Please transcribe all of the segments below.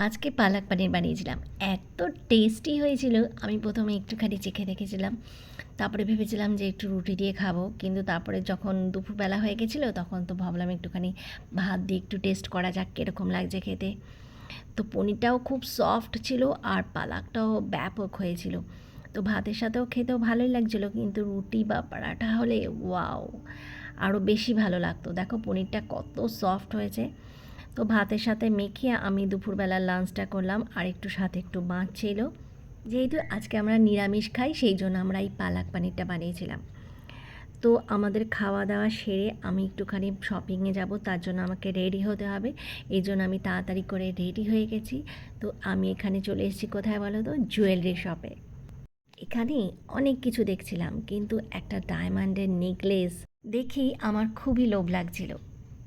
আজকে পালক পানির বানিয়েছিলাম, এত টেস্টি হয়েছিল। আমি প্রথমে একটুখানি চেখে দেখেছিলাম, তারপরে ভেবেছিলাম যে একটু রুটি দিয়ে খাবো, কিন্তু তারপরে যখন দুপুরবেলা হয়ে গেছিলো তখন তো ভাবলাম একটুখানি ভাত দিয়ে একটু টেস্ট করা যাক কীরকম লাগছে খেতে। তো পনিরটাও খুব সফট ছিল আর পালাকটাও ব্যাপক হয়েছিল। তো ভাতের সাথেও খেতেও ভালোই লাগছিলো, কিন্তু রুটি বা পরাঠা হলে ওয়াও আরও বেশি ভালো লাগতো। দেখো পনিরটা কত সফট হয়েছে। তো ভাতের সাথে মেখে আমি দুপুরবেলার লাঞ্চটা করলাম, আর একটু সাথে একটু মাছ ছিল। যেহেতু আজকে আমরা নিরামিষ খাই সেই জন্য আমরা এই পালাক পানিরটা বানিয়েছিলাম। তো আমাদের খাওয়া দাওয়া সেরে আমি একটুখানি শপিংয়ে যাব, তার জন্য আমাকে রেডি হতে হবে। এই জন্য আমি তাড়াতাড়ি করে রেডি হয়ে গেছি। তো আমি এখানে চলে এসেছি কোথায় বলো তো, জুয়েলারি শপে। এখানে অনেক কিছু দেখছিলাম, কিন্তু একটা ডায়মন্ডের নেকলেস দেখেই আমার খুবই লোভ লাগছিল।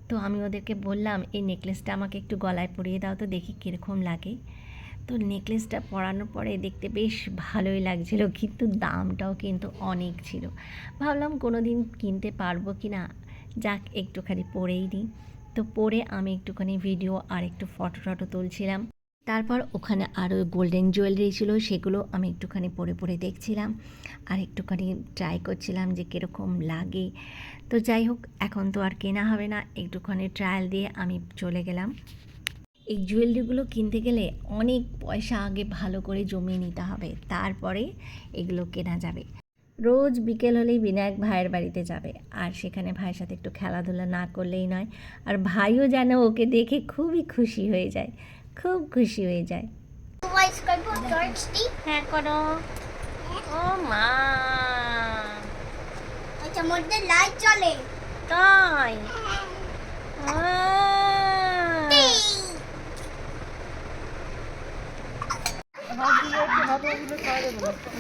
তো আমি ওদেরকে বললাম এই নেকলেসটা আমাকে একটু গলায় পরিয়ে দাও তো দেখি কীরকম লাগে। তো নেকলেসটা পরানোর পরে দেখতে বেশ ভালোই লাগছিল, কিন্তু দামটাও কিন্তু অনেক ছিল। ভাবলাম কোনো দিন কিনতে পারবো কি না, যাক একটুখানি পরেই নিই। তো পরে আমি একটুখানি ভিডিও আর একটু ফটো টটো তুলছিলাম। তারপর ওখানে আরও গোল্ডেন জুয়েলারি ছিল, সেগুলো আমি একটুখানি পরে পরে দেখছিলাম আর একটুখানি ট্রাই করছিলাম যে কীরকম লাগে। তো যাই হোক, এখন তো আর কেনা হবে না, একটুখানি ট্রায়াল দিয়ে আমি চলে গেলাম। এই জুয়েলারিগুলো কিনতে গেলে অনেক পয়সা আগে ভালো করে জমিয়ে নিতে হবে, তারপরে এগুলো কেনা যাবে। রোজ বিকেল হলেই বিনায়ক ভাইয়ের বাড়িতে যাবে, আর সেখানে ভাইয়ের সাথে একটু খেলাধুলা না করলেই নয়। আর ভাইও যেন ওকে দেখে খুবই খুশি হয়ে যায়, খুব খুশি হয়ে যায়। হ্যাঁ করো। ও মা, আচ্ছা, মধ্যে লাইট জ্বলে তাই?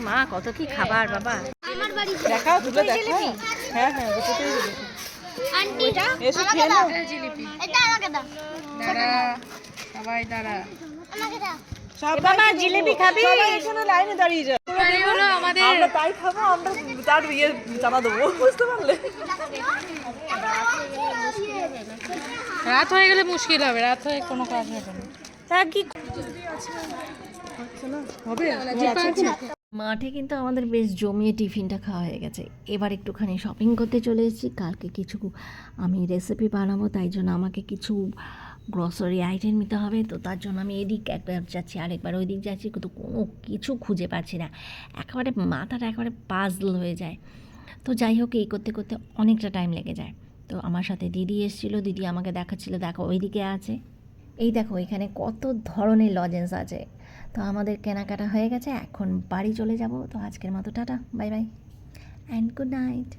মা কত কি খাবার বাবা। আমার বাড়ি দেখাও, তুলে দেখাও। হ্যাঁ হ্যাঁ, দুটোতেই দিয়েছি। আন্টি এসো খেয়ে নাও। এটা আমাকে দাও, দাঁড়া, সবাই দাঁড়া। আমাকে দাও। বাবা জিলিপি খাবি? সবাই এখানে লাইনে দাঁড়িয়ে যাও। আমরা তাই খাবো, আমরা তার চানা দেবো, বুঝতে পারলে? রাত হয়ে গেলে মুশকিল হবে, রাত হয়ে কোনো কাজ হবে না। তা কি হবে? মাঠে কিন্তু আমাদের বেশ জমিয়ে টিফিনটা খাওয়া হয়ে গেছে। এবার একটুখানি শপিং করতে চলে এসেছি। কালকে কিছু আমি রেসিপি বানাবো, তাই জন্য আমাকে কিছু গ্রসারি আইটেম নিতে হবে। তো তার জন্য আমি এদিক একবার যাচ্ছি, আরেকবার ওই দিক যাচ্ছি, কিন্তু কোনো কিছু খুঁজে পাচ্ছি না। একেবারে মাথাটা একেবারে পাজল হয়ে যায়। তো যাই হোক, এই করতে করতে অনেকটা টাইম লেগে যায়। তো আমার সাথে দিদি এসেছিলো, দিদি আমাকে দেখাচ্ছিলো, দেখো ওইদিকে আছে, এই দেখো এখানে কত ধরনের লজেন্স আছে। তো আমাদের কেনাকাটা হয়ে গেছে, এখন বাড়ি চলে যাব। তো আজকের মতো tata, bye bye and good night.